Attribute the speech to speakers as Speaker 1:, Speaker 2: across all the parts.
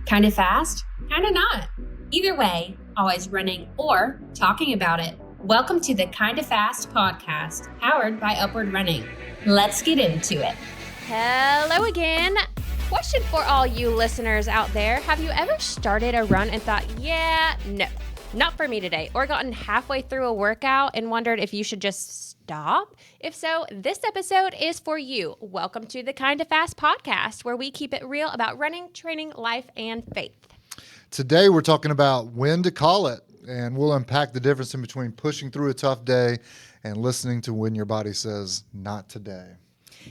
Speaker 1: Kind of fast, kind of not. Either way, always running or talking about it. Welcome to the Kind of Fast podcast, powered by Upward Running. Let's get into it.
Speaker 2: Hello again. Question for all you listeners out there. Have you ever started a run and thought, no, not for me today, or gotten halfway through a workout and wondered if you should just stop? If so, this episode is for you. Welcome to the Kind of Fast podcast, where we keep it real about running, training, life, and faith.
Speaker 3: Today, we're talking about when to call it, and we'll unpack the difference in between pushing through a tough day and listening to when your body says, not today.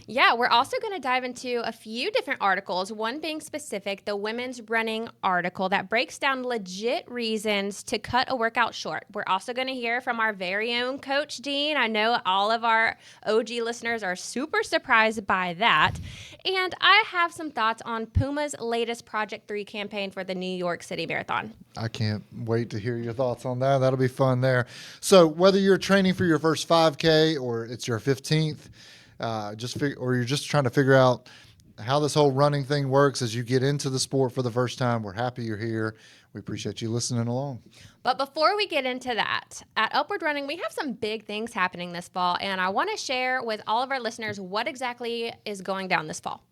Speaker 2: Yeah, we're also going to dive into a few different articles, one being specific, the women's running article that breaks down legit reasons to cut a workout short. We're also going to hear from our very own Coach Dean. I know all of our OG listeners are super surprised by that. And I have some thoughts on Puma's latest Project 3 campaign for the New York City Marathon.
Speaker 3: I can't wait to hear your thoughts on that. That'll be fun there. So whether you're training for your first 5K or it's your 15th, or you're just trying to figure out how this whole running thing works as you get into the sport for the first time, we're happy you're here. We appreciate you listening along.
Speaker 2: But before we get into that, at Upward Running, we have some big things happening this fall, and I want to share with all of our listeners what exactly is going down this fall.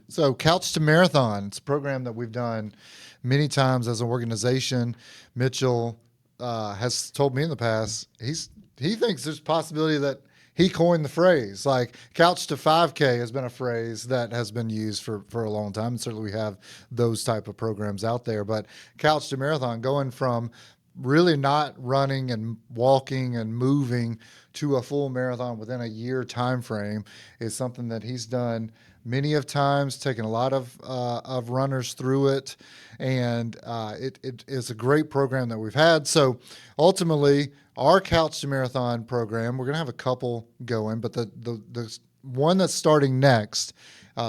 Speaker 3: So Couch to Marathon, it's a program that we've done many times as an organization. Mitchell has told me in the past, he thinks there's a possibility that he coined the phrase. Like, couch to 5K has been a phrase that has been used for a long time. And certainly we have those type of programs out there. But couch to marathon, going from really not running and walking and moving to a full marathon within a year time frame, is something that he's done many of times, taken a lot of runners through it, and it is a great program that we've had. So ultimately, our Couch to Marathon program, we're going to have a couple going, but the one that's starting next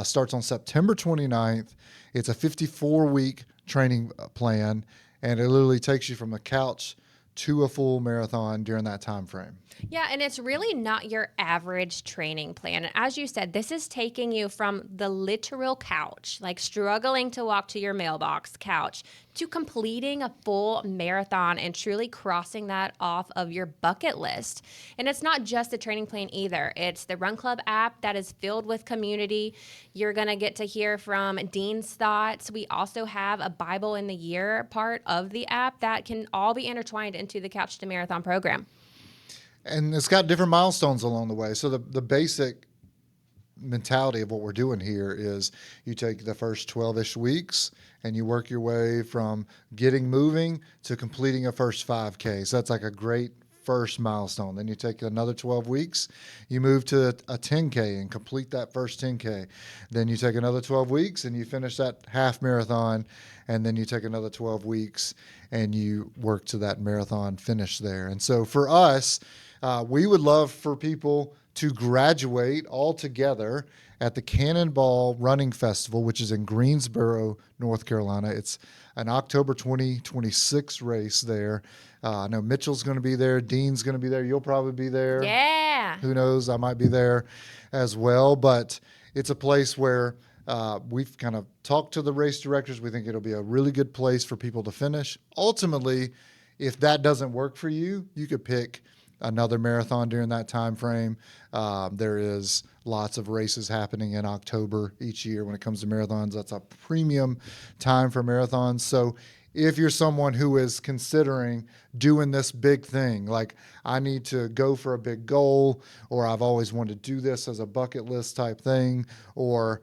Speaker 3: starts on September 29th. It's a 54-week training plan, and it literally takes you from the couch to a full marathon during that time frame.
Speaker 2: Yeah, and it's really not your average training plan. And as you said, this is taking you from the literal couch, like struggling to walk to your mailbox couch, to completing a full marathon and truly crossing that off of your bucket list. And it's not just a training plan either. It's the Run Club app that is filled with community. You're going to get to hear from Dean's thoughts. We also have a Bible in the Year part of the app that can all be intertwined into the Couch to Marathon program.
Speaker 3: And it's got different milestones along the way. So the basic mentality of what we're doing here is you take the first 12-ish weeks and you work your way from getting moving to completing a first 5K. So that's like a great first milestone. Then you take another 12 weeks, you move to a 10K and complete that first 10K. Then you take another 12 weeks and you finish that half marathon. And then you take another 12 weeks and you work to that marathon finish there. And so for us, we would love for people to graduate all together at the Cannonball Running Festival, which is in Greensboro, North Carolina. It's an October 2026 race there. I know Mitchell's going to be there. Dean's going to be there. You'll probably be there.
Speaker 2: Yeah.
Speaker 3: Who knows? I might be there as well. But it's a place where we've kind of talked to the race directors. We think it'll be a really good place for people to finish. Ultimately, if that doesn't work for you, you could pick another marathon during that time frame. There is lots of races happening in October each year when it comes to marathons. That's a premium time for marathons. So if you're someone who is considering doing this big thing, like I need to go for a big goal, or I've always wanted to do this as a bucket list type thing, or,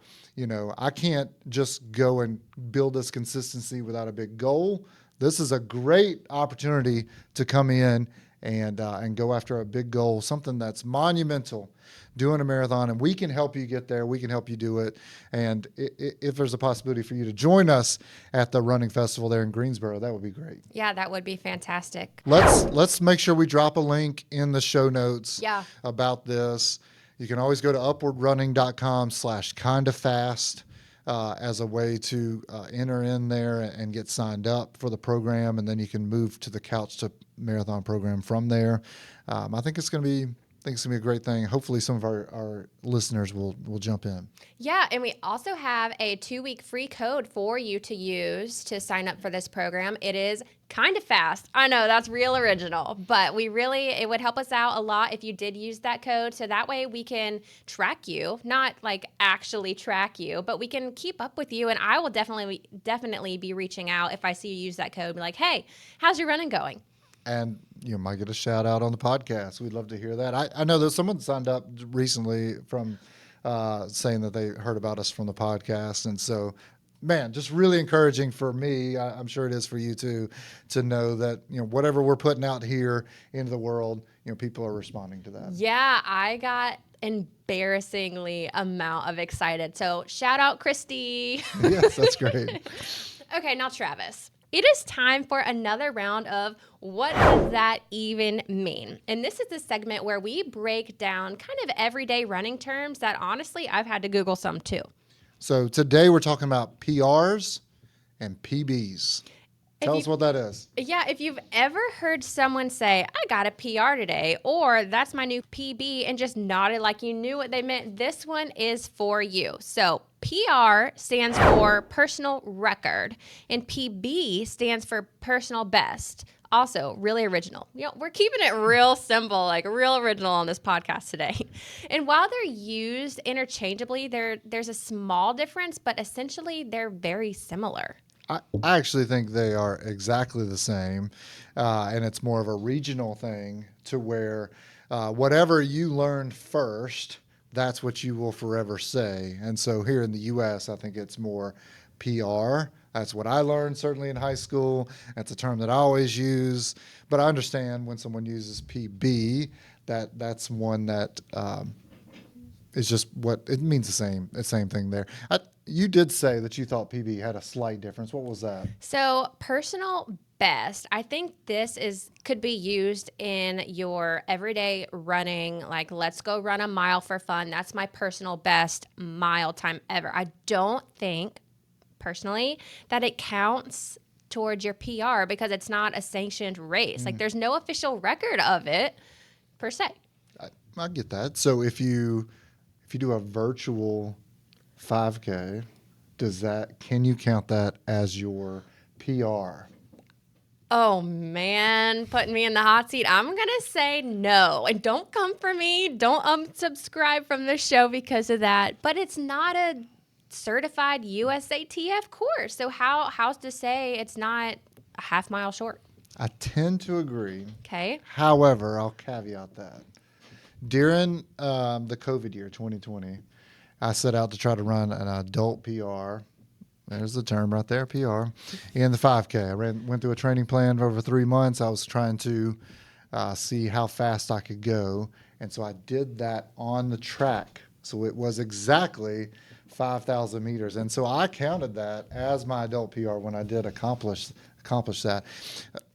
Speaker 3: I can't just go and build this consistency without a big goal, this is a great opportunity to come in and go after a big goal, something that's monumental, doing a marathon, and we can help you get there. We can help you do it. And if there's a possibility for you to join us at the running festival there in Greensboro, that would be great.
Speaker 2: Yeah, that would be fantastic.
Speaker 3: Let's make sure we drop a link in the show notes about this. You can always go to upwardrunning.com/kindofast as a way to enter in there and get signed up for the program, and then you can move to the Couch to Marathon program from there. I think it's going to be think it's going to be a great thing. Hopefully some of our listeners will jump in.
Speaker 2: Yeah, and we also have a 2-week free code for you to use to sign up for this program. It is kind of fast. I know that's real original, but it would help us out a lot if you did use that code. So that way we can track you, not like actually track you, but we can keep up with you. And I will definitely be reaching out if I see you use that code. Be like, hey, how's your running going?
Speaker 3: And you might get a shout out on the podcast. We'd love to hear that. I know that someone signed up recently from saying that they heard about us from the podcast. And so, man, just really encouraging for me. I'm sure it is for you too, to know that, whatever we're putting out here into the world, people are responding to that.
Speaker 2: Yeah, I got embarrassingly amount of excited. So shout out Christy.
Speaker 3: Yes, that's great.
Speaker 2: Okay, now Travis. It is time for another round of What Does That Even Mean? And this is the segment where we break down kind of everyday running terms that honestly I've had to Google some too.
Speaker 3: So today we're talking about PRs and PBs. Tell us what that is.
Speaker 2: Yeah, if you've ever heard someone say, I got a PR today, or that's my new PB, and just nodded like you knew what they meant, this one is for you. So PR stands for personal record, and PB stands for personal best. Also, really original. We're keeping it real simple, like real original on this podcast today. And while they're used interchangeably, there's a small difference, but essentially they're very similar.
Speaker 3: I actually think they are exactly the same, and it's more of a regional thing to where whatever you learned first, that's what you will forever say. And so here in the U.S., I think it's more PR. That's what I learned certainly in high school. That's a term that I always use. But I understand when someone uses PB, that's one that is just what it means the same thing there. You did say that you thought PB had a slight difference. What was that?
Speaker 2: So personal best, I think this could be used in your everyday running, like let's go run a mile for fun. That's my personal best mile time ever. I don't think personally that it counts towards your PR because it's not a sanctioned race. Like there's no official record of it per se.
Speaker 3: I get that. So if you do a virtual 5K, can you count that as your PR?
Speaker 2: Oh man, putting me in the hot seat. I'm going to say no. And don't come for me. Don't unsubscribe from this show because of that. But it's not a certified USATF course. So how's to say it's not a half mile short?
Speaker 3: I tend to agree.
Speaker 2: Okay.
Speaker 3: However, I'll caveat that. During the COVID year, 2020, I set out to try to run an adult PR. There's the term right there, PR, in the 5K. I went through a training plan for over 3 months. I was trying to see how fast I could go. And so I did that on the track. So it was exactly 5,000 meters. And so I counted that as my adult PR when I did accomplish that.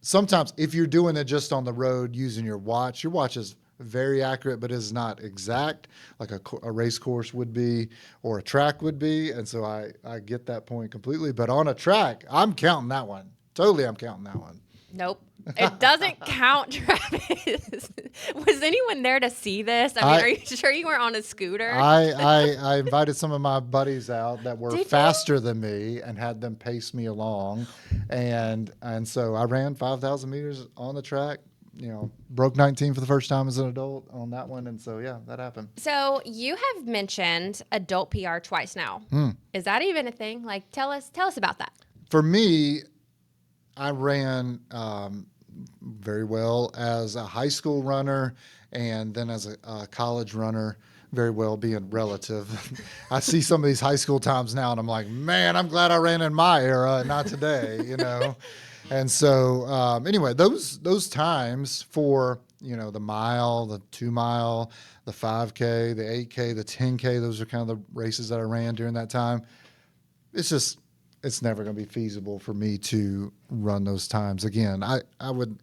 Speaker 3: Sometimes if you're doing it just on the road using your watch is very accurate, but is not exact like a race course would be or a track would be. And so I get that point completely. But on a track, I'm counting that one. Totally, I'm counting that one.
Speaker 2: Nope. It doesn't count, Travis. Was anyone there to see this? I mean, are you sure you weren't on a scooter?
Speaker 3: I invited some of my buddies out that were faster than me and had them pace me along. And so I ran 5,000 meters on the track. Broke 19 for the first time as an adult on that one. And so, yeah, that happened.
Speaker 2: So you have mentioned adult PR twice now. Is that even a thing? Like, tell us about that.
Speaker 3: For me, I ran very well as a high school runner and then as a college runner, very well being relative. I see some of these high school times now and I'm like, man, I'm glad I ran in my era, not today, And so, anyway, those times for, the mile, the 2 mile, the 5K, the 8K, the 10K, those are kind of the races that I ran during that time. It's never going to be feasible for me to run those times again. I would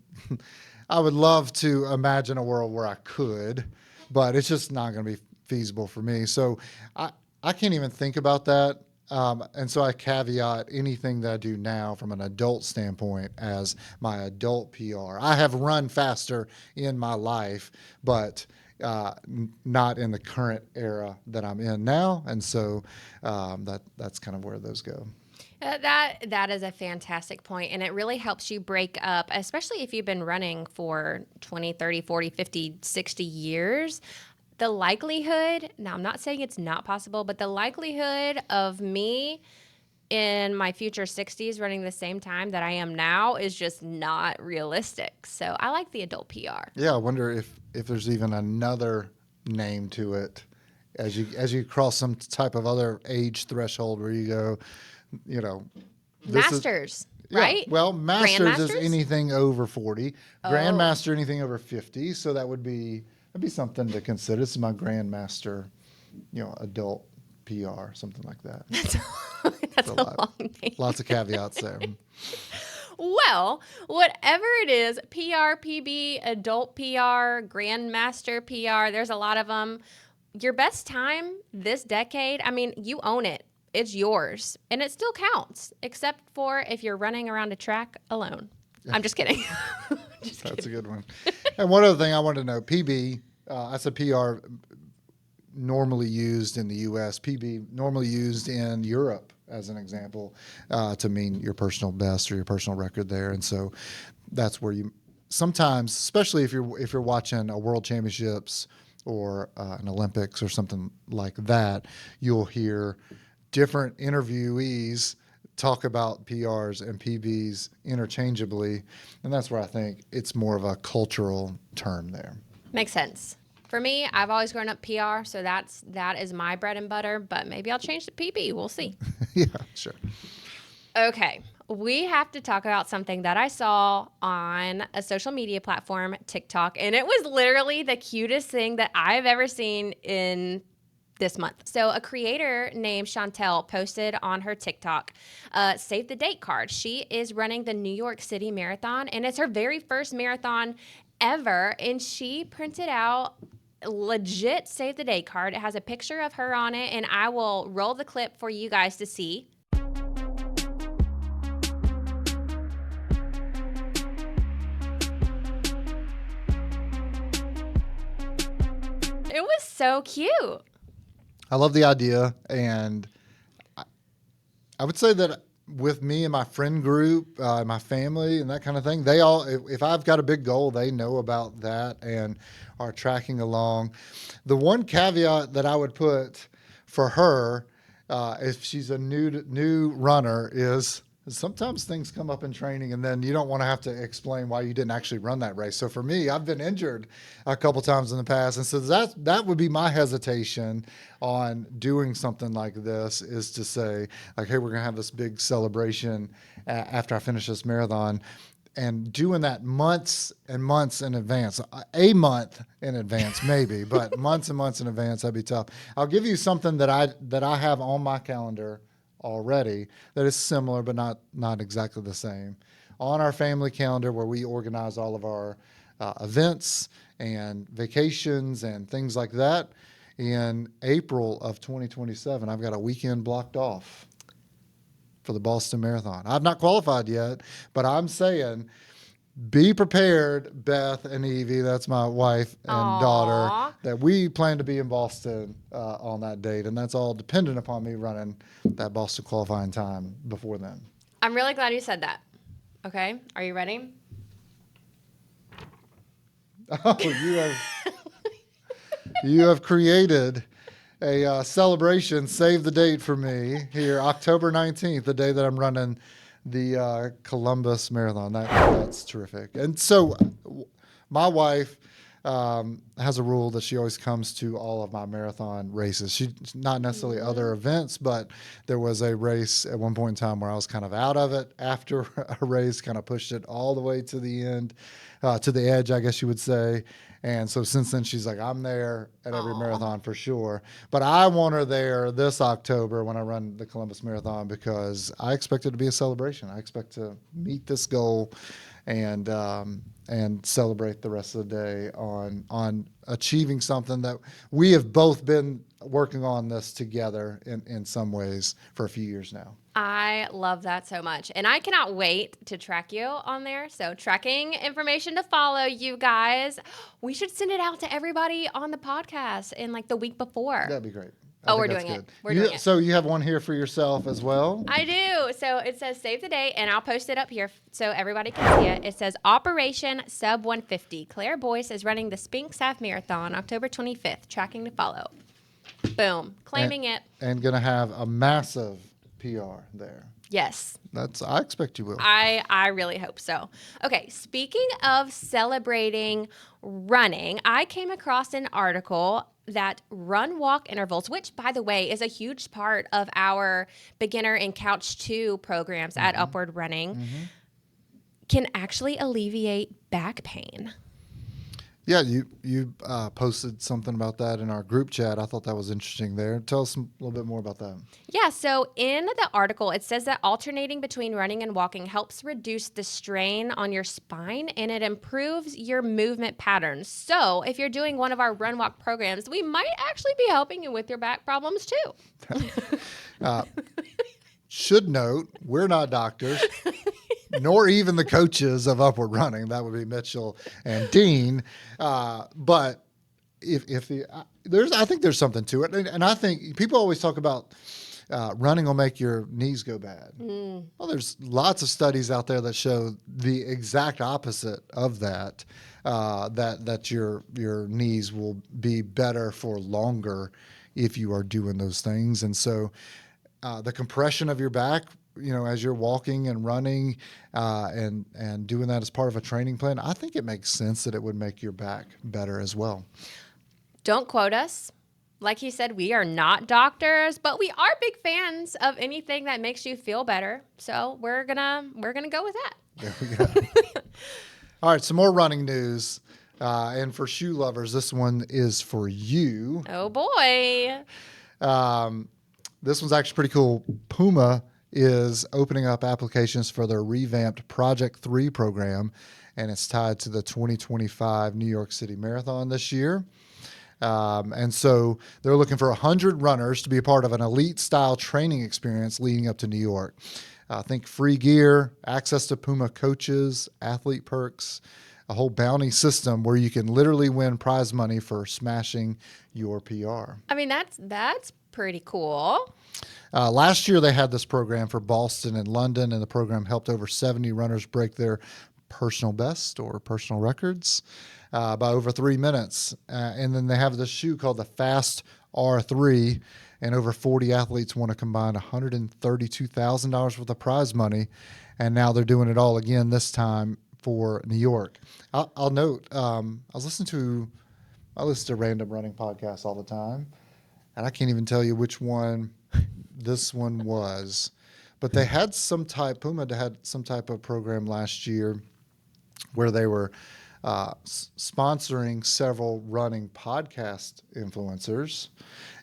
Speaker 3: love to imagine a world where I could, but it's just not going to be feasible for me. So I can't even think about that. And so I caveat anything that I do now from an adult standpoint as my adult PR. I have run faster in my life, but not in the current era that I'm in now. And so that's kind of where those go.
Speaker 2: That is a fantastic point, and it really helps you break up, especially if you've been running for 20, 30, 40, 50, 60 years. The likelihood, now I'm not saying it's not possible, but the likelihood of me in my future 60s running the same time that I am now is just not realistic. So I like the adult PR.
Speaker 3: Yeah, I wonder if there's even another name to it as you cross some type of other age threshold where you go,
Speaker 2: Masters, right?
Speaker 3: Yeah, well, Masters is
Speaker 2: Grandmasters?
Speaker 3: anything over 40.
Speaker 2: Oh.
Speaker 3: Grandmaster, anything over 50. So that'd be something to consider. This is my Grandmaster, adult PR, something like that.
Speaker 2: That's a long name.
Speaker 3: Lots of caveats there.
Speaker 2: Well, whatever it is, PR, PB, adult PR, Grandmaster PR, there's a lot of them. Your best time this decade, I mean, you own it. It's yours. And it still counts, except for if you're running around a track alone. I'm just kidding.
Speaker 3: That's a good one. And one other thing I wanted to know, PB, that's a PR normally used in the U.S., PB normally used in Europe, as an example, to mean your personal best or your personal record there. And so that's where you sometimes, especially if you're watching a World Championships or an Olympics or something like that, you'll hear different interviewees talk about PRs and PBs interchangeably. And that's where I think it's more of a cultural term there.
Speaker 2: Makes sense. For me, I've always grown up PR, so that is my bread and butter, but maybe I'll change to PB. We'll see.
Speaker 3: Yeah, sure.
Speaker 2: Okay. We have to talk about something that I saw on a social media platform, TikTok, and it was literally the cutest thing that I've ever seen in this month. So a creator named Chantel posted on her TikTok, save the date card. She is running the New York City Marathon, and it's her very first marathon ever. And she printed out legit save the date card. It has a picture of her on it, and I will roll the clip for you guys to see. It was so cute.
Speaker 3: I love the idea, and I would say that with me and my friend group, my family, and that kind of thing, they all, if I've got a big goal, they know about that and are tracking along. The one caveat that I would put for her, if she's a new runner, is sometimes things come up in training and then you don't want to have to explain why you didn't actually run that race. So for me, I've been injured a couple times in the past. And so that would be my hesitation on doing something like this, is to say, like, hey, we're going to have this big celebration after I finish this marathon. And doing that months and months in advance, a month in advance maybe, but months and months in advance, that'd be tough. I'll give you something that I have on my calendar already that is similar but not exactly the same. On our family calendar, where we organize all of our events and vacations and things like that, in April of 2027, I've got a weekend blocked off for the Boston Marathon. I've not qualified yet, but I'm saying be prepared, Beth and Evie, that's my wife and daughter, that we plan to be in Boston on that date. And that's all dependent upon me running that Boston qualifying time before then.
Speaker 2: I'm really glad you said that. Okay, are you ready?
Speaker 3: Oh, you have created a celebration, save the date for me here, October 19th, the day that I'm running the Columbus Marathon. That's terrific. And so my wife has a rule that she always comes to all of my marathon races. She not necessarily other events, but there was a race at one point in time where I was kind of out of it after a race, kind of pushed it all the way to the end, to the edge, I guess you would say. And so since then, she's like, I'm there at every marathon for sure. But I want her there this October when I run the Columbus Marathon, because I expect it to be a celebration. I expect to meet this goal and celebrate the rest of the day on achieving something that we have both been working on this together in some ways for a few years now.
Speaker 2: I love that so much. And I cannot wait to track you on there. So tracking information to follow, you guys. We should send it out to everybody on the podcast in like the week before.
Speaker 3: That'd be great.
Speaker 2: We're doing it. We're doing it.
Speaker 3: So you have one here for yourself as well?
Speaker 2: I do. So it says save the date, and I'll post it up here so everybody can see it. It says Operation Sub 150. Claire Boyce is running the Spinks Half Marathon October 25th. Tracking to follow. Boom. Claiming it.
Speaker 3: And going to have a massive PR there.
Speaker 2: Yes.
Speaker 3: I expect you will.
Speaker 2: I really hope so. Okay, speaking of celebrating running, I came across an article that run walk intervals, which by the way is a huge part of our beginner and couch 2 programs at Upward Running, can actually alleviate back pain.
Speaker 3: Yeah, you posted something about that in our group chat. I thought that was interesting there. Tell us a little bit more about that.
Speaker 2: Yeah, so in the article, it says that alternating between running and walking helps reduce the strain on your spine and it improves your movement patterns. So if you're doing one of our run walk programs, we might actually be helping you with your back problems too.
Speaker 3: Should note, we're not doctors. Nor even the coaches of Upward Running. That would be Mitchell and Dean. But I think there's something to it. And I think people always talk about running will make your knees go bad. Well, there's lots of studies out there that show the exact opposite of that. That your knees will be better for longer if you are doing those things. And so the compression of your back, as you're walking and running and doing that as part of a training plan, I think it makes sense that it would make your back better as well.
Speaker 2: Don't quote us. Like he said, we are not doctors, but we are big fans of anything that makes you feel better. So we're gonna go with that.
Speaker 3: There we go. All right, some more running news. And for shoe lovers, this one is for you.
Speaker 2: Oh boy.
Speaker 3: This one's actually pretty cool. Puma is opening up applications for their revamped Project 3 program, and it's tied to the 2025 New York City Marathon this year. And so they're looking for 100 runners to be a part of an elite-style training experience leading up to New York. Think free gear, access to Puma coaches, athlete perks, a whole bounty system where you can literally win prize money for smashing your PR.
Speaker 2: I mean, that's pretty cool.
Speaker 3: Last year, they had this program for Boston and London, and the program helped over 70 runners break their personal best or personal records by over 3 minutes. And then they have this shoe called the Fast R3, and over 40 athletes won a combined $132,000 worth of prize money. And now they're doing it all again, this time for New York. I'll note, I listen to random running podcasts all the time, and I can't even tell you which one this one was, but they had Puma had some type of program last year where they were sponsoring several running podcast influencers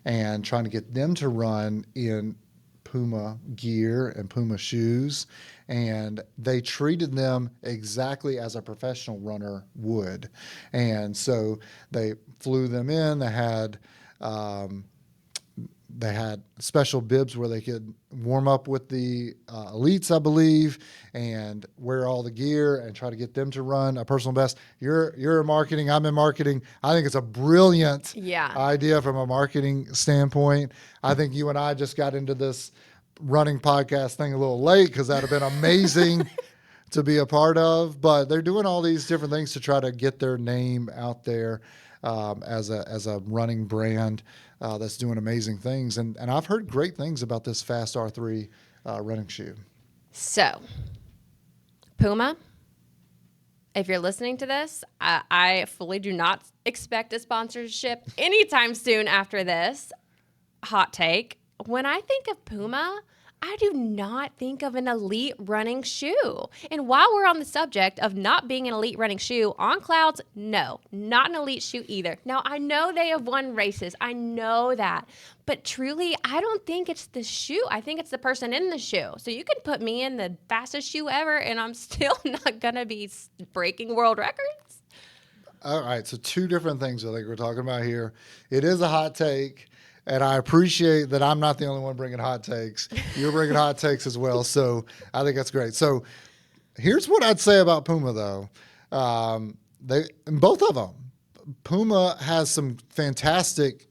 Speaker 3: and trying to get them to run in Puma gear and Puma shoes, and they treated them exactly as a professional runner would. And so they flew them in. They had special bibs where they could warm up with the elites, I believe, and wear all the gear and try to get them to run a personal best. You're in marketing, I'm in marketing. I think it's a brilliant idea from a marketing standpoint. I think you and I just got into this running podcast thing a little late because that would have been amazing to be a part of. But they're doing all these different things to try to get their name out there as a running brand that's doing amazing things. And I've heard great things about this Fast R3 running shoe.
Speaker 2: So, Puma, if you're listening to this, I fully do not expect a sponsorship anytime soon after this. Hot take. When I think of Puma, I do not think of an elite running shoe. And while we're on the subject of not being an elite running shoe, On Clouds, no, not an elite shoe either. Now, I know they have won races. I know that. But truly, I don't think it's the shoe. I think it's the person in the shoe. So you can put me in the fastest shoe ever, and I'm still not going to be breaking world records.
Speaker 3: All right, so two different things I think we're talking about here. It is a hot take. And I appreciate that I'm not the only one bringing hot takes. You're bringing hot takes as well. So I think that's great. So here's what I'd say about Puma, though. Both of them. Puma has some fantastic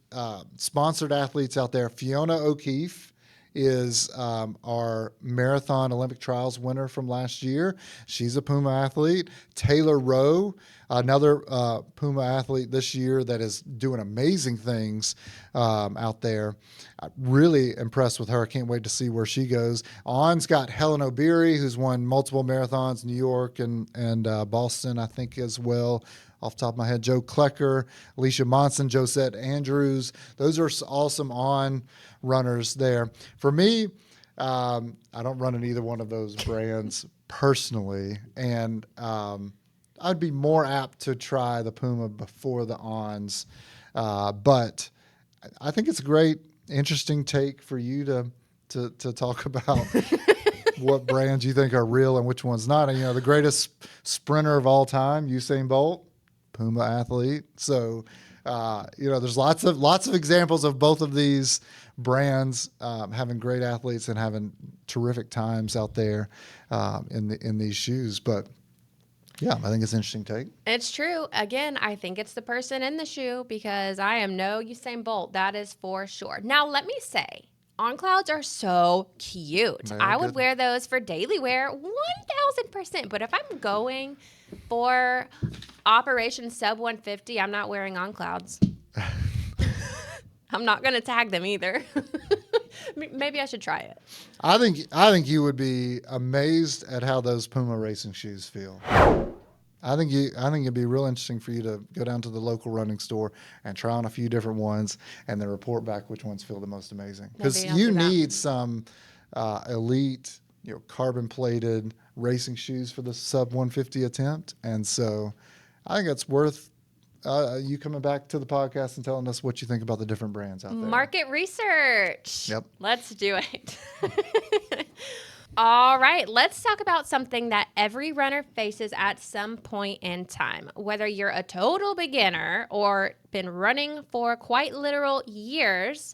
Speaker 3: sponsored athletes out there. Fiona O'Keefe is our marathon Olympic trials winner from last year. She's a Puma athlete. Taylor Rowe, another Puma athlete this year that is doing amazing things out there. I'm really impressed with her. Can't wait to see where she goes. On's got Helen O'Beary, who's won multiple marathons, New York and Boston, I think, as well. Off the top of my head, Joe Klecker, Alicia Monson, Josette Andrews. Those are awesome On runners there. For me, I don't run in either one of those brands personally, and I'd be more apt to try the Puma before the Ons. But I think it's a great, interesting take for you to talk about what brands you think are real and which ones not. And, the greatest sprinter of all time, Usain Bolt, Puma athlete. So, there's lots of examples of both of these brands having great athletes and having terrific times out there in these shoes. But yeah, I think it's an interesting take.
Speaker 2: It's true. Again, I think it's the person in the shoe because I am no Usain Bolt. That is for sure. Now, let me say, On Clouds are so cute. I would wear those for daily wear 1,000%. But if I'm going for Operation Sub 150, I'm not wearing On Clouds. I'm not going to tag them either. Maybe I should try it.
Speaker 3: I think you would be amazed at how those Puma racing shoes feel. I think it'd be real interesting for you to go down to the local running store and try on a few different ones and then report back which ones feel the most amazing. Because you need some elite, carbon plated racing shoes for the sub 150 attempt. And so I think it's worth you coming back to the podcast and telling us what you think about the different brands out there.
Speaker 2: Market research.
Speaker 3: Yep.
Speaker 2: Let's do it. All right, let's talk about something that every runner faces at some point in time. Whether you're a total beginner or been running for quite literal years,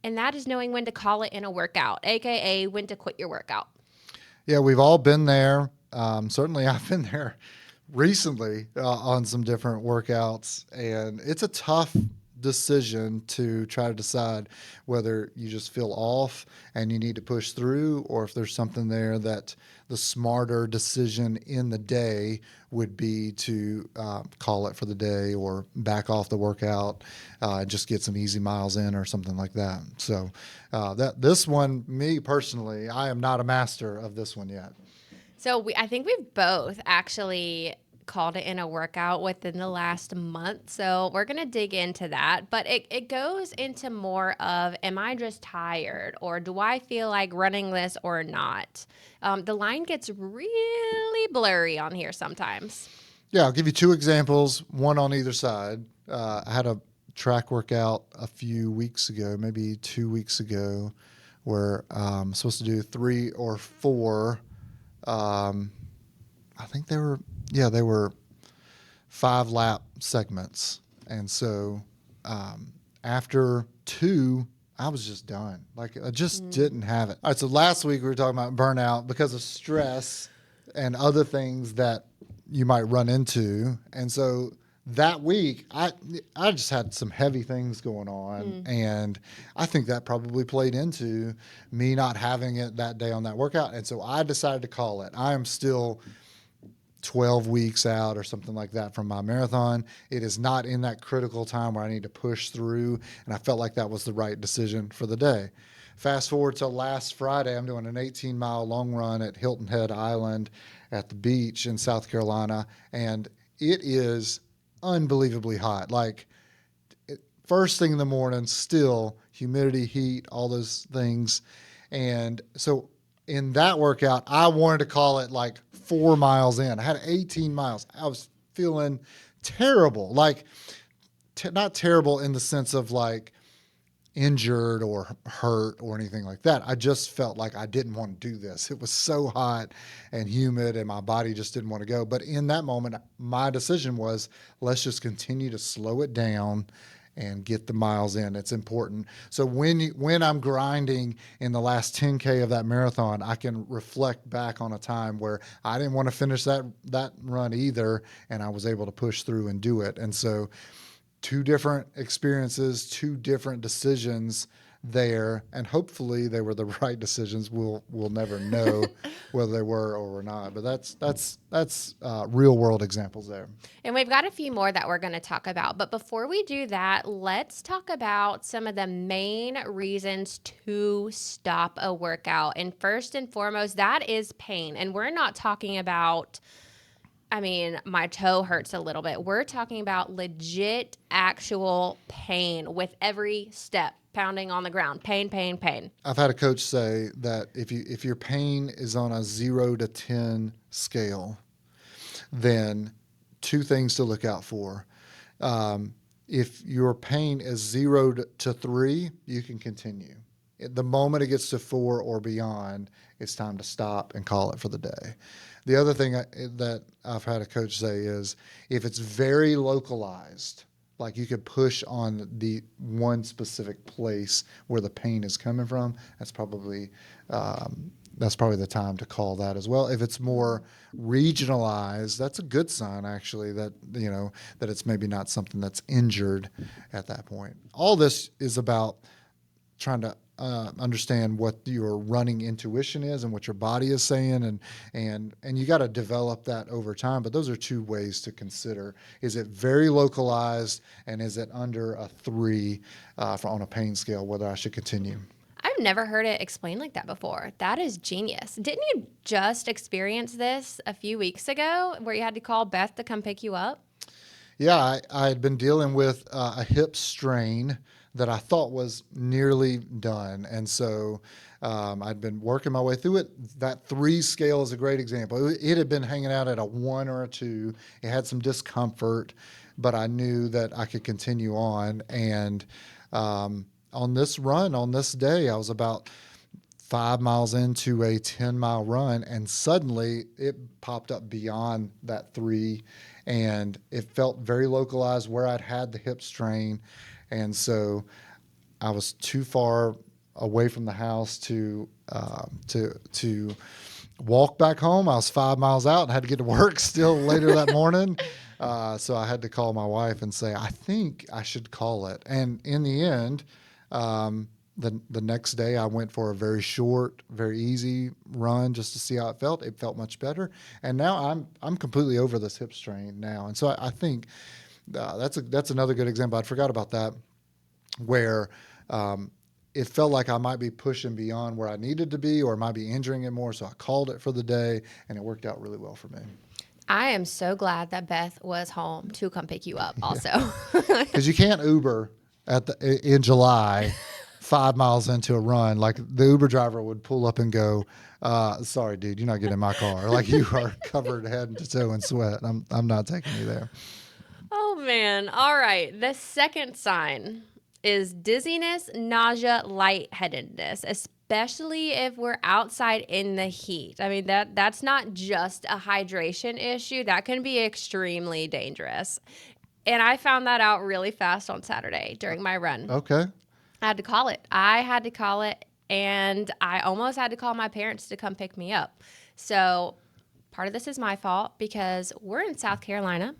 Speaker 2: and that is knowing when to call it in a workout, aka when to quit your workout.
Speaker 3: Yeah, we've all been there. Certainly I've been there recently on some different workouts, and it's a tough decision to try to decide whether you just feel off and you need to push through, or if there's something there that the smarter decision in the day would be to call it for the day or back off the workout, just get some easy miles in or something like that. So this one, me personally, I am not a master of this one yet.
Speaker 2: So I think we've both actually called it in a workout within the last month. So we're going to dig into that. But it goes into more of, am I just tired? Or do I feel like running this or not? The line gets really blurry on here sometimes.
Speaker 3: Yeah, I'll give you two examples, one on either side. I had a track workout a few weeks ago, maybe 2 weeks ago, where I'm supposed to do 3 or 4. I think they were 5-lap segments. And so after 2, I was just done. Like, I just didn't have it. All right, so last week we were talking about burnout because of stress and other things that you might run into. And so that week, I just had some heavy things going on, and I think that probably played into me not having it that day on that workout. And so I decided to call it. I am still 12 weeks out or something like that from my marathon. It is not in that critical time where I need to push through, and I felt like that was the right decision for the day. Fast forward to last Friday, I'm doing an 18-mile long run at Hilton Head Island at the beach in South Carolina, and it is unbelievably hot. Like, first thing in the morning, still humidity, heat, all those things. And so in that workout, I wanted to call it like 4 miles in. I had 18 miles. I was feeling terrible, like not terrible in the sense of like injured or hurt or anything like that. I just felt like I didn't want to do this. It was so hot and humid and my body just didn't want to go. But in that moment, my decision was, let's just continue to slow it down and get the miles in. It's important. So when I'm grinding in the last 10K of that marathon, I can reflect back on a time where I didn't want to finish that run either, and I was able to push through and do it. And so 2 different experiences, 2 different decisions there, and hopefully they were the right decisions. We'll never know whether they were or were not, but that's real world examples there.
Speaker 2: And we've got a few more that we're going to talk about. But before we do that, let's talk about some of the main reasons to stop a workout. And first and foremost, that is pain. And we're not talking about, I mean, my toe hurts a little bit. We're talking about legit, actual pain with every step, pounding on the ground. Pain, pain, pain.
Speaker 3: I've had a coach say that if your pain is on a 0 to 10 scale, then 2 things to look out for. If your pain is 0 to 3, you can continue. The moment it gets to 4 or beyond, it's time to stop and call it for the day. The other thing that I've had a coach say is if it's very localized, like you could push on the one specific place where the pain is coming from, that's probably the time to call that as well. If it's more regionalized, that's a good sign actually that that it's maybe not something that's injured at that point. All this is about trying to understand what your running intuition is and what your body is saying, and you got to develop that over time. But those are 2 ways to consider: is it very localized, and is it under a 3 on a pain scale, whether I should continue?
Speaker 2: I've never heard it explained like that before. That is genius. Didn't you just experience this a few weeks ago where you had to call Beth to come pick you up?
Speaker 3: Yeah, I had been dealing with a hip strain that I thought was nearly done. And so I'd been working my way through it. That 3 scale is a great example. It had been hanging out at a 1 or a 2. It had some discomfort, but I knew that I could continue on. And on this run, on this day, I was about 5 miles into a 10-mile run, and suddenly it popped up beyond that 3, and it felt very localized where I'd had the hip strain. And so I was too far away from the house to walk back home. I was 5 miles out and had to get to work still later that morning. So I had to call my wife and say, I think I should call it. And in the end, the next day I went for a very short, very easy run just to see how it felt. It felt much better. And now I'm completely over this hip strain now. And so I think that's another good example. I forgot about that, where it felt like I might be pushing beyond where I needed to be, or might be injuring it more. So I called it for the day, and it worked out really well for me.
Speaker 2: I am so glad that Beth was home to come pick you up also.
Speaker 3: Because you can't Uber in July 5 miles into a run. Like the Uber driver would pull up and go, sorry, dude, you're not getting in my car. Like you are covered head to toe in sweat. I'm not taking you there.
Speaker 2: Oh, man. All right. The second sign is dizziness, nausea, lightheadedness, especially if we're outside in the heat. I mean, that's not just a hydration issue. That can be extremely dangerous. And I found that out really fast on Saturday during my run.
Speaker 3: Okay.
Speaker 2: I had to call it, and I almost had to call my parents to come pick me up. So part of this is my fault because we're in South Carolina.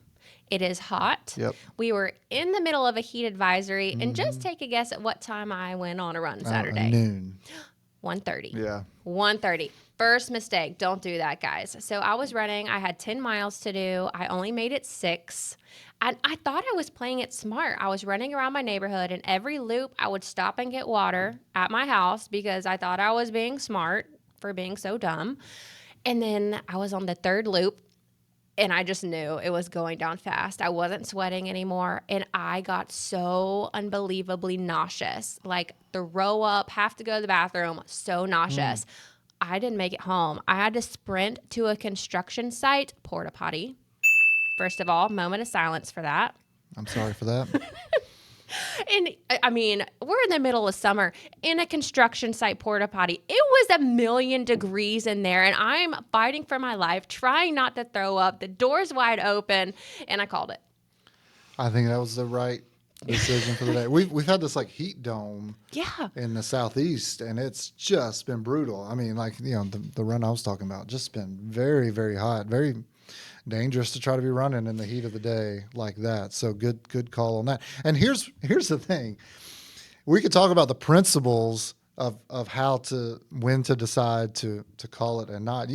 Speaker 2: It is hot.
Speaker 3: Yep.
Speaker 2: We were in the middle of a heat advisory, and just take a guess at what time I went on a run Saturday.
Speaker 3: Noon.
Speaker 2: 1:30.
Speaker 3: Yeah.
Speaker 2: 1:30. First mistake. Don't do that, guys. So I was running. I had 10 miles to do. I only made it 6. I thought I was playing it smart. I was running around my neighborhood, and every loop I would stop and get water at my house because I thought I was being smart for being so dumb. And then I was on the 3rd loop, And I just knew it was going down fast. I wasn't sweating anymore. And I got so unbelievably nauseous, like throw up, have to go to the bathroom, so nauseous. I didn't make it home. I had to sprint to a construction site, porta potty. First of all, moment of silence for that.
Speaker 3: I'm sorry for that.
Speaker 2: And I mean, we're in the middle of summer in a construction site porta potty. It was 1,000,000 degrees in there, and I'm fighting for my life, trying not to throw up. The door's wide open, and I called it.
Speaker 3: I think that was the right decision for the day. We've had this like heat dome in the southeast, and it's just been brutal. I mean, like, you know, the run I was talking about, just been very, very hot, very dangerous to try to be running in the heat of the day like that. So good call on that. And here's the thing. We could talk about the principles of when to decide to call it and not.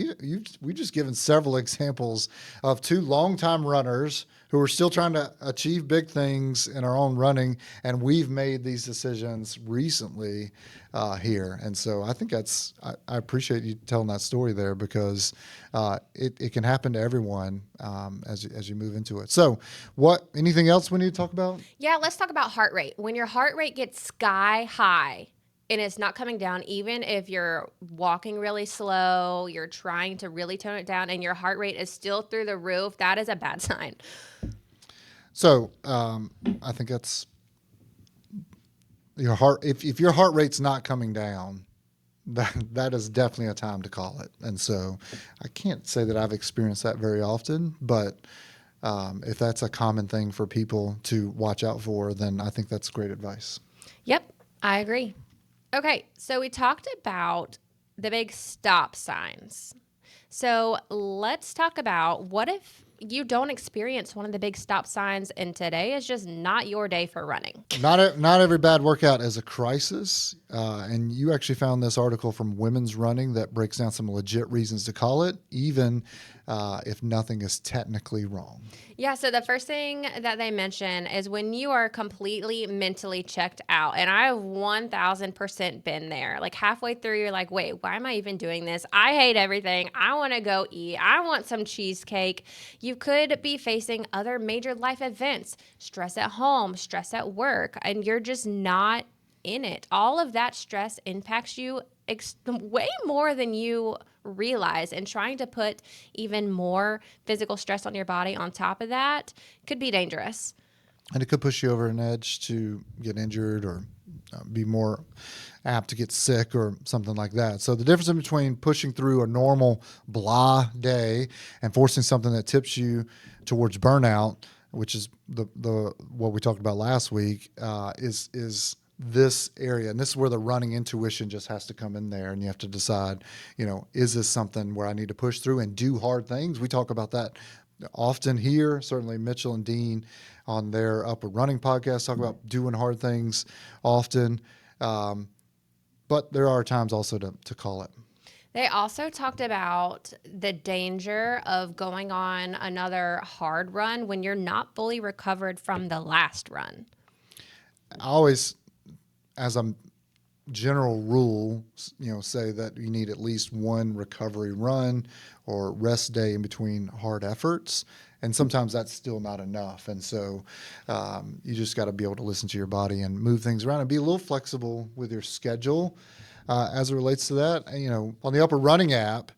Speaker 3: We've just given several examples of two longtime runners who are still trying to achieve big things in our own running, and we've made these decisions recently here. And so I think I appreciate you telling that story there, because it can happen to everyone as you move into it. So anything else we need to talk about?
Speaker 2: Yeah, let's talk about heart rate. When your heart rate gets sky high and it's not coming down, even if you're walking really slow, you're trying to really tone it down, and your heart rate is still through the roof, that is a bad sign.
Speaker 3: So I think that's your heart. If your heart rate's not coming down, that is definitely a time to call it. And so I can't say that I've experienced that very often, but if that's a common thing for people to watch out for, then I think that's great advice.
Speaker 2: Yep, I agree. Okay, so we talked about the big stop signs. So let's talk about, what if you don't experience one of the big stop signs and today is just not your day for running?
Speaker 3: Not every bad workout is a crisis. And you actually found this article from Women's Running that breaks down some legit reasons to call it, even if nothing is technically wrong.
Speaker 2: Yeah, so the first thing that they mention is when you are completely mentally checked out. And I have 1,000% been there. Like halfway through, you're like, wait, why am I even doing this? I hate everything. I want to go eat. I want some cheesecake. You could be facing other major life events, stress at home, stress at work, and you're just not in it. All of that stress impacts you way more than you realize, and trying to put even more physical stress on your body on top of that could be dangerous.
Speaker 3: And it could push you over an edge to get injured or be more apt to get sick or something like that. So the difference between pushing through a normal blah day and forcing something that tips you towards burnout, which is the what we talked about last week, is this area. And this is where the running intuition just has to come in there, and you have to decide, is this something where I need to push through and do hard things? We talk about that often here. Certainly Mitchell and Dean on their Upward Running podcast talk about doing hard things often. But there are times also to call it.
Speaker 2: They also talked about the danger of going on another hard run when you're not fully recovered from the last run.
Speaker 3: I always, as a general rule, say that you need at least one recovery run or rest day in between hard efforts. And sometimes that's still not enough. And so you just got to be able to listen to your body and move things around and be a little flexible with your schedule as it relates to that. On the Upward Running app,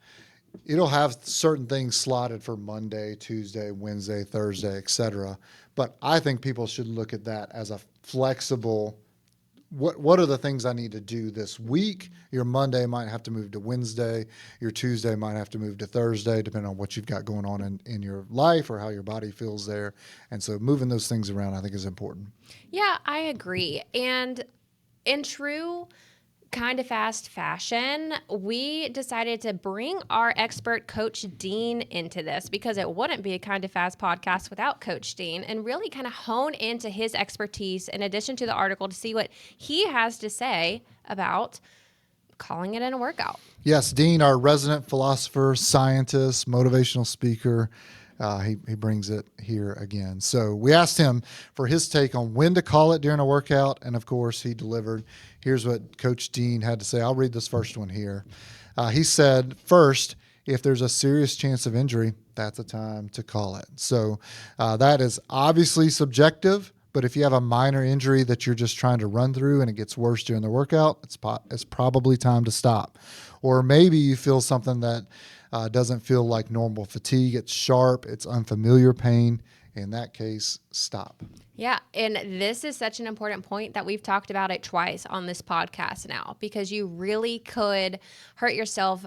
Speaker 3: it'll have certain things slotted for Monday, Tuesday, Wednesday, Thursday, etc. But I think people should look at that as a flexible, what are the things I need to do this week? Your Monday might have to move to Wednesday. Your Tuesday might have to move to Thursday, depending on what you've got going on in your life or how your body feels there. And so moving those things around, I think, is important.
Speaker 2: Yeah, I agree. And in true Kind of Fast fashion, we decided to bring our expert Coach Dean into this, because it wouldn't be a Kind of Fast podcast without Coach Dean, and really kind of hone into his expertise in addition to the article to see what he has to say about calling it in a workout.
Speaker 3: Yes, Dean, our resident philosopher, scientist, motivational speaker, he brings it here again. So we asked him for his take on when to call it during a workout, and of course he delivered. Here's what Coach Dean had to say. I'll read this first one here. He said, first, if there's a serious chance of injury, that's a time to call it. So that is obviously subjective, but if you have a minor injury that you're just trying to run through and it gets worse during the workout, it's probably time to stop. Or maybe you feel something that doesn't feel like normal fatigue. It's sharp, it's unfamiliar pain. In that case, stop.
Speaker 2: Yeah, and this is such an important point that we've talked about it twice on this podcast now, because you really could hurt yourself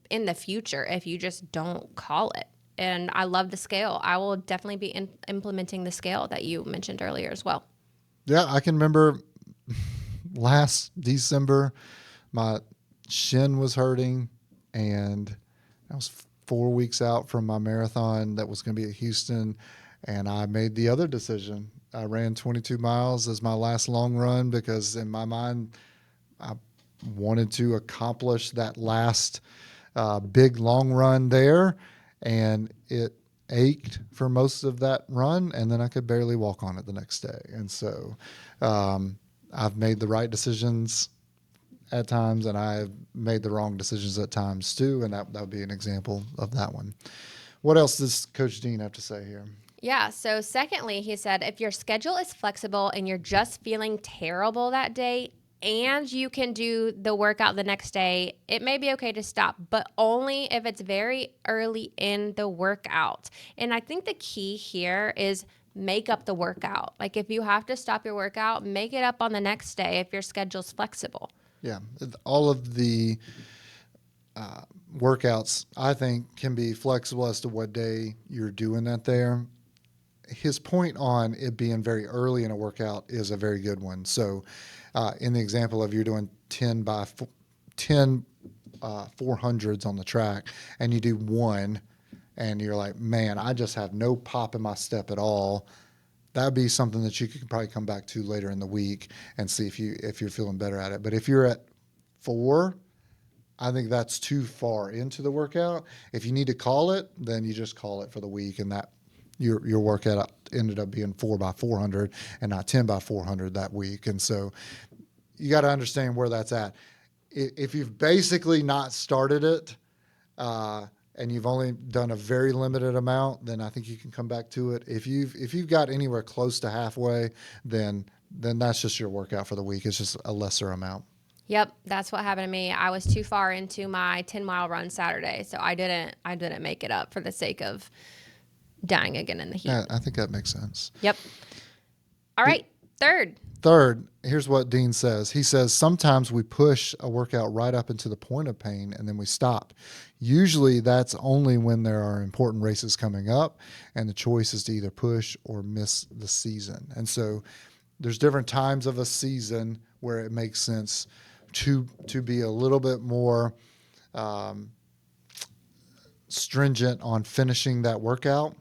Speaker 2: in the future if you just don't call it. And I love the scale. I will definitely be implementing the scale that you mentioned earlier as well.
Speaker 3: Yeah, I can remember last December, my shin was hurting, and I was 4 weeks out from my marathon that was going to be at Houston, and I made the other decision. I ran 22 miles as my last long run because in my mind, I wanted to accomplish that last big long run there, and it ached for most of that run, and then I could barely walk on it the next day. And so I've made the right decisions at times, and I've made the wrong decisions at times too, and that would be an example of that one. What else does Coach Dean have to say here?
Speaker 2: Yeah. So secondly, he said, if your schedule is flexible and you're just feeling terrible that day and you can do the workout the next day, it may be okay to stop, but only if it's very early in the workout. And I think the key here is make up the workout. Like if you have to stop your workout, make it up on the next day if your schedule's flexible.
Speaker 3: Yeah. All of the workouts, I think, can be flexible as to what day you're doing that there. His point on it being very early in a workout is a very good one. So in the example of you're doing 10 400s on the track and you do one and you're like, man, I just have no pop in my step at all. That would be something that you could probably come back to later in the week and see if you're feeling better at it. But if you're at 4, I think that's too far into the workout. If you need to call it, then you just call it for the week, and that your workout ended up being 4 by 400 and not 10 by 400 that week. And so you got to understand where that's at. If you've basically not started it and you've only done a very limited amount, then I think you can come back to it. If you've got anywhere close to halfway, then that's just your workout for the week. It's just a lesser amount.
Speaker 2: Yep, that's what happened to me. I was too far into my 10-mile run Saturday, so I didn't make it up for the sake of dying again in the heat.
Speaker 3: Yeah, I think that makes sense.
Speaker 2: Yep. All right, third,
Speaker 3: here's what Dean says. He says, sometimes we push a workout right up into the point of pain and then we stop. Usually that's only when there are important races coming up and the choice is to either push or miss the season. And so there's different times of a season where it makes sense to be a little bit more stringent on finishing that workout.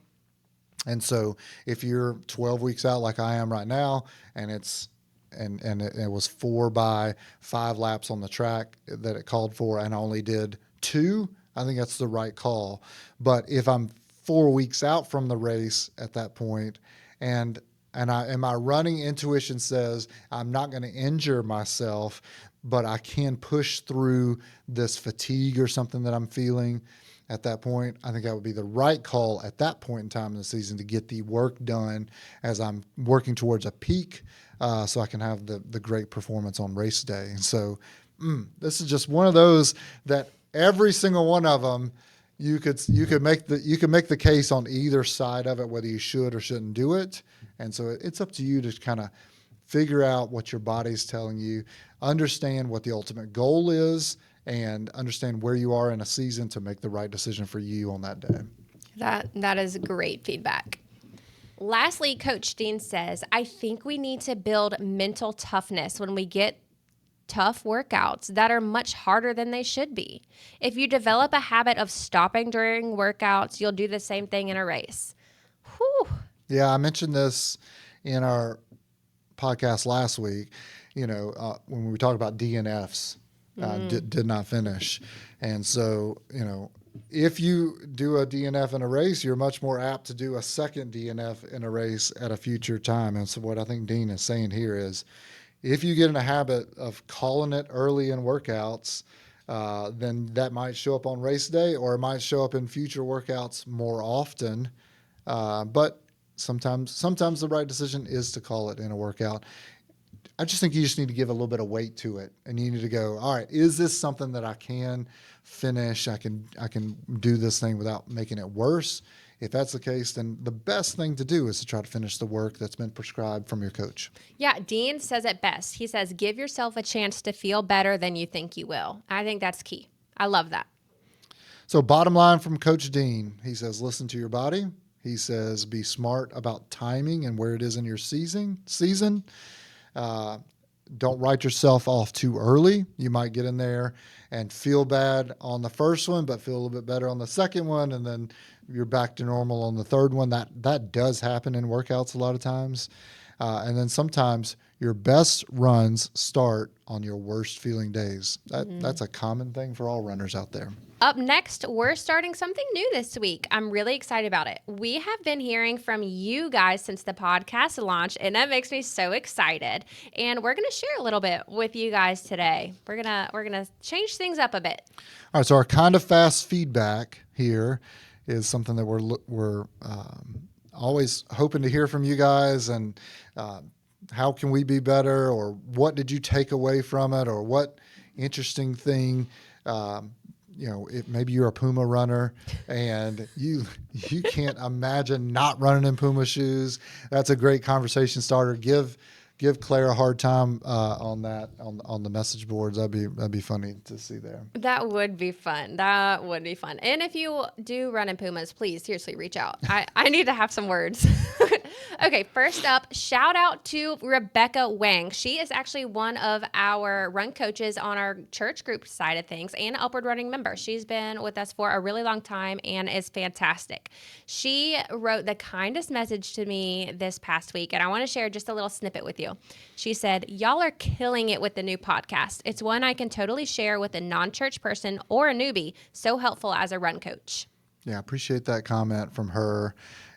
Speaker 3: And so if you're 12 weeks out like I am right now, and it was 4 by 5 laps on the track that it called for, and I only did 2, I think that's the right call. But if I'm 4 weeks out from the race at that point, and my running intuition says I'm not going to injure myself, but I can push through this fatigue or something that I'm feeling at that point, I think that would be the right call at that point in time in the season to get the work done as I'm working towards a peak so I can have the great performance on race day. And so this is just one of those that every single one of them, you could make the case on either side of it, whether you should or shouldn't do it. And so it's up to you to kind of figure out what your body's telling you, understand what the ultimate goal is, and understand where you are in a season to make the right decision for you on that day.
Speaker 2: That is great feedback. Lastly, Coach Dean says, I think we need to build mental toughness when we get tough workouts that are much harder than they should be. If you develop a habit of stopping during workouts, you'll do the same thing in a race. Whew.
Speaker 3: Yeah, I mentioned this in our podcast last week, when we talked about DNFs. Did not finish. And so, if you do a DNF in a race, you're much more apt to do a second DNF in a race at a future time. And so what I think Dean is saying here is if you get in a habit of calling it early in workouts, then that might show up on race day, or it might show up in future workouts more often. But sometimes the right decision is to call it in a workout. I just think you just need to give a little bit of weight to it, and you need to go, all right, is this something that I can finish? I can do this thing without making it worse. If that's the case, then the best thing to do is to try to finish the work that's been prescribed from your coach.
Speaker 2: Yeah, Dean says it best. He says, give yourself a chance to feel better than you think you will. I think that's key. I love that.
Speaker 3: So bottom line from Coach Dean, he says, listen to your body. He says, be smart about timing and where it is in your season. Don't write yourself off too early. You might get in there and feel bad on the first one, but feel a little bit better on the second one, and then you're back to normal on the third one. That does happen in workouts a lot of times. And then sometimes your best runs start on your worst feeling days. That's a common thing for all runners out there.
Speaker 2: Up next, we're starting something new this week. I'm really excited about it. We have been hearing from you guys since the podcast launched, and that makes me so excited. And we're going to share a little bit with you guys today. We're gonna change things up a bit.
Speaker 3: All right, so our kind of fast feedback here is something that we're always hoping to hear from you guys, and how can we be better, or what did you take away from it, or what interesting thing. Maybe you're a Puma runner and you can't imagine not running in Puma shoes. That's a great conversation starter. Give Claire a hard time on that on the message boards. That'd be funny to see there.
Speaker 2: That would be fun. And if you do run in Pumas, please seriously reach out. I need to have some words. Okay, first up, shout out to Rebecca Wang. She is actually one of our run coaches on our church group side of things and an Upward Running member. She's been with us for a really long time and is fantastic. She wrote the kindest message to me this past week, and I want to share just a little snippet with you. She said, y'all are killing it with the new podcast. It's one I can totally share with a non-church person or a newbie. So helpful as a run coach.
Speaker 3: Yeah, I appreciate that comment from her.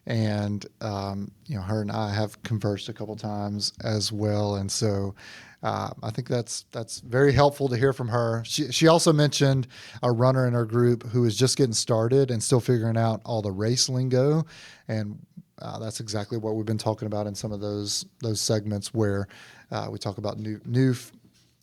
Speaker 3: And, her and I have conversed a couple times as well. And so I think that's very helpful to hear from her. She also mentioned a runner in her group who is just getting started and still figuring out all the race lingo. And that's exactly what we've been talking about in some of those segments where we talk about new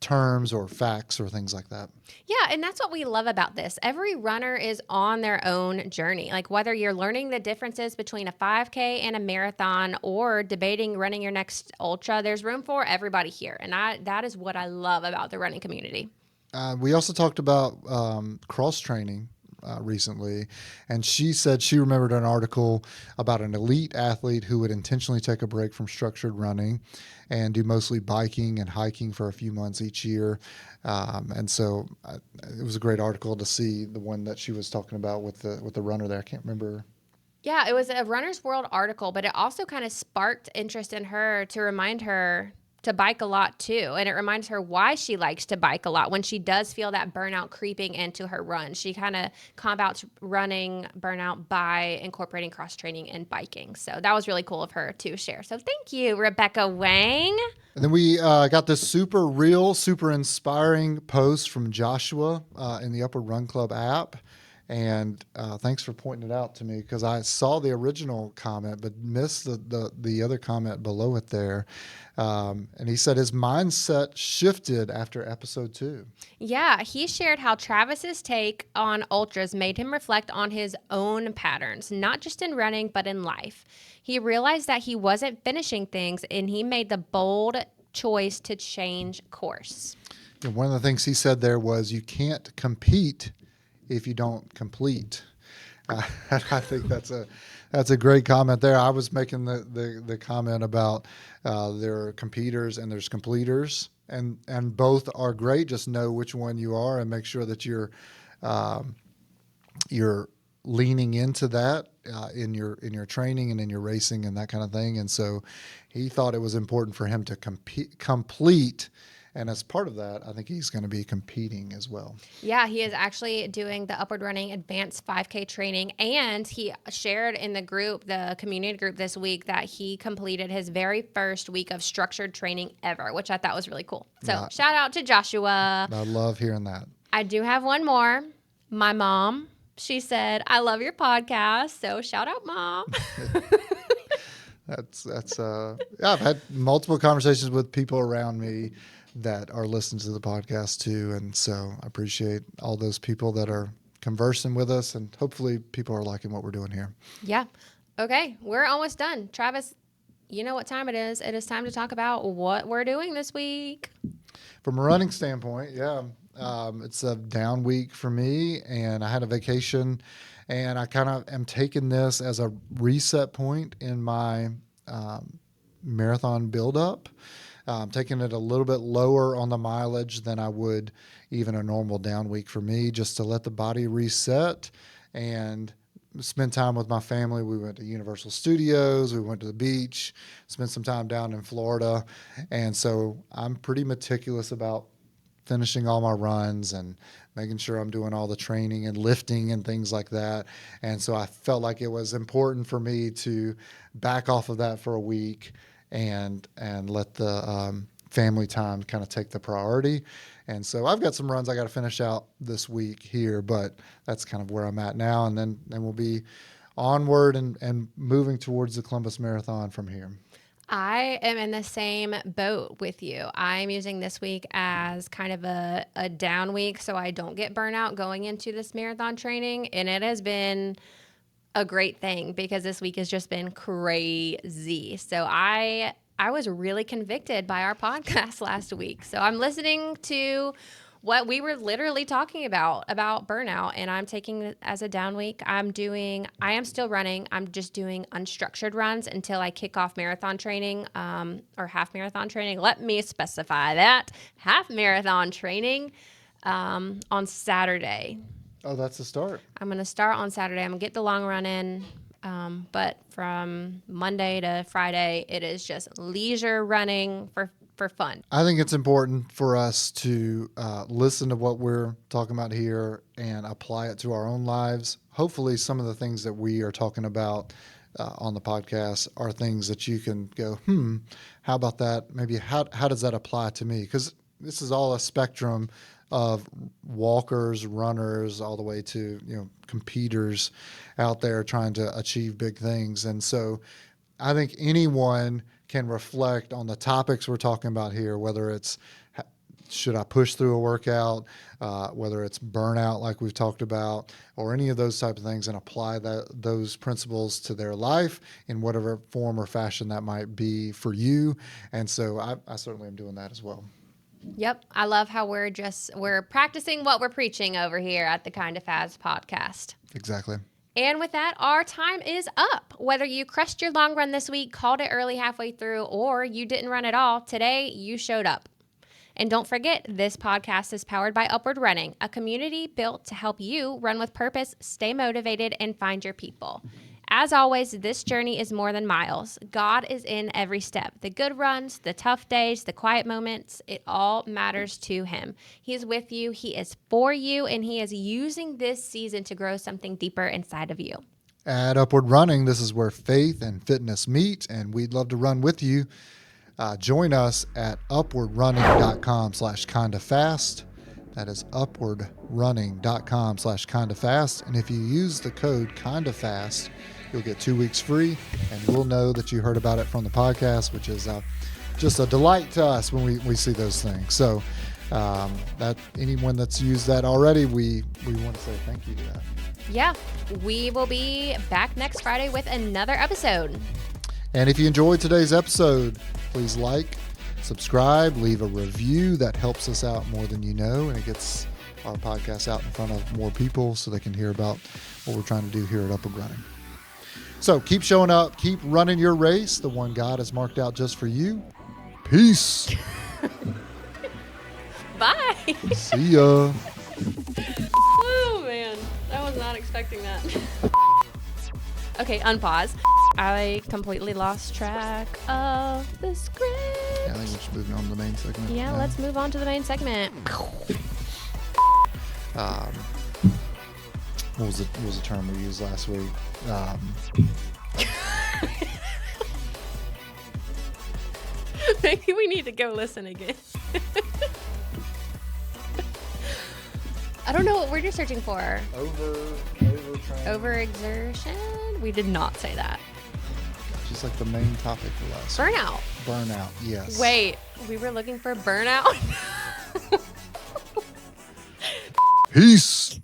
Speaker 3: terms or facts or things like that.
Speaker 2: Yeah, and that's what we love about this. Every runner is on their own journey. Like whether you're learning the differences between a 5K and a marathon or debating running your next ultra, there's room for everybody here. And that is what I love about the running community.
Speaker 3: We also talked about cross training recently, and she said she remembered an article about an elite athlete who would intentionally take a break from structured running and do mostly biking and hiking for a few months each year. And so it was a great article to see, the one that she was talking about with the runner there. I can't remember.
Speaker 2: Yeah, it was a Runner's World article, but it also kind of sparked interest in her to remind her to bike a lot too. And it reminds her why she likes to bike a lot when she does feel that burnout creeping into her run. She kind of combats running burnout by incorporating cross training and biking. So that was really cool of her to share. So thank you, Rebecca Wang.
Speaker 3: And then we got this super real, super inspiring post from Joshua in the Upward Run Club app. And thanks for pointing it out to me, because I saw the original comment but missed the other comment below it there. And he said his mindset shifted after episode 2.
Speaker 2: Yeah, he shared how Travis's take on ultras made him reflect on his own patterns, not just in running, but in life. He realized that he wasn't finishing things, and he made the bold choice to change course.
Speaker 3: And one of the things he said there was, you can't compete if you don't complete. I think that's a great comment there. I was making the comment about there are competers and there's completers, and both are great. Just know which one you are and make sure that you're leaning into that in your training and in your racing and that kind of thing. And so he thought it was important for him to complete. And as part of that, I think he's going to be competing as well.
Speaker 2: Yeah, he is actually doing the Upward Running Advanced 5K training. And he shared in the community group this week, that he completed his very first week of structured training ever, which I thought was really cool. So shout out to Joshua.
Speaker 3: I love hearing that.
Speaker 2: I do have one more. My mom, she said, I love your podcast. So shout out, Mom.
Speaker 3: I've had multiple conversations with people around me that are listening to the podcast too. And so I appreciate all those people that are conversing with us, and hopefully people are liking what we're doing here.
Speaker 2: Yeah. Okay. We're almost done. Travis, you know what time it is. It is time to talk about what we're doing this week.
Speaker 3: From a running standpoint, it's a down week for me, and I had a vacation, and I kind of am taking this as a reset point in my marathon buildup. Taking it a little bit lower on the mileage than I would even a normal down week for me, just to let the body reset and spend time with my family. We went to Universal Studios, we went to the beach, spent some time down in Florida. And so I'm pretty meticulous about finishing all my runs and making sure I'm doing all the training and lifting and things like that. And so I felt like it was important for me to back off of that for a week and let the family time kind of take the priority. And so I've got some runs I got to finish out this week here, but that's kind of where I'm at now. And then we'll be onward and moving towards the Columbus Marathon from here.
Speaker 2: I am in the same boat with you. I'm using this week as kind of a down week so I don't get burnout going into this marathon training. And it has been a great thing because this week has just been crazy. So I was really convicted by our podcast last week. So I'm listening to what we were literally talking about burnout, and I'm taking it as a down week. I am still running. I'm just doing unstructured runs until I kick off marathon training or half marathon training. Let me specify that. Half marathon training on Saturday.
Speaker 3: Oh, that's the start.
Speaker 2: I'm going to start on Saturday. I'm going to get the long run in. But from Monday to Friday, it is just leisure running for fun.
Speaker 3: I think it's important for us to listen to what we're talking about here and apply it to our own lives. Hopefully some of the things that we are talking about on the podcast are things that you can go, how about that? Maybe how does that apply to me? Because this is all a spectrum of walkers, runners, all the way to, competitors out there trying to achieve big things. And so I think anyone can reflect on the topics we're talking about here, whether it's should I push through a workout, whether it's burnout like we've talked about, or any of those types of things, and apply those principles to their life in whatever form or fashion that might be for you. And so I certainly am doing that as well.
Speaker 2: Yep. I love how we're practicing what we're preaching over here at the Kind of Fast podcast.
Speaker 3: Exactly.
Speaker 2: And with that, our time is up. Whether you crushed your long run this week, called it early halfway through, or you didn't run at all, today you showed up. And don't forget, this podcast is powered by Upward Running, a community built to help you run with purpose, stay motivated, and find your people. As always, this journey is more than miles. God is in every step. The good runs, the tough days, the quiet moments, it all matters to him. He is with you, he is for you, and he is using this season to grow something deeper inside of you.
Speaker 3: At Upward Running, this is where faith and fitness meet, and we'd love to run with you. Join us at upwardrunning.com/kindofast. That is upwardrunning.com/kindofast. And if you use the code kindofast, you'll get 2 weeks free, and we'll know that you heard about it from the podcast, which is just a delight to us when we see those things. So that anyone that's used that already, we want to say thank you to that.
Speaker 2: Yeah, we will be back next Friday with another episode.
Speaker 3: And if you enjoyed today's episode, please like, subscribe, leave a review. That helps us out more than you know, and it gets our podcast out in front of more people so they can hear about what we're trying to do here at Upward Running. So keep showing up, keep running your race, the one God has marked out just for you. Peace.
Speaker 2: Bye.
Speaker 3: See ya.
Speaker 2: Oh, man. I was not expecting that. Okay, unpause. I completely lost track of the script.
Speaker 3: Yeah, I think we should move on to the main segment.
Speaker 2: Yeah, let's move on to the main segment.
Speaker 3: What was the term we used last week?
Speaker 2: Maybe we need to go listen again. don't know what word you're searching for.
Speaker 3: Overtraining.
Speaker 2: Overexertion? We did not say that.
Speaker 3: Just like the main topic for last.
Speaker 2: Burnout.
Speaker 3: Burnout, yes.
Speaker 2: Wait, we were looking for burnout?
Speaker 3: Peace.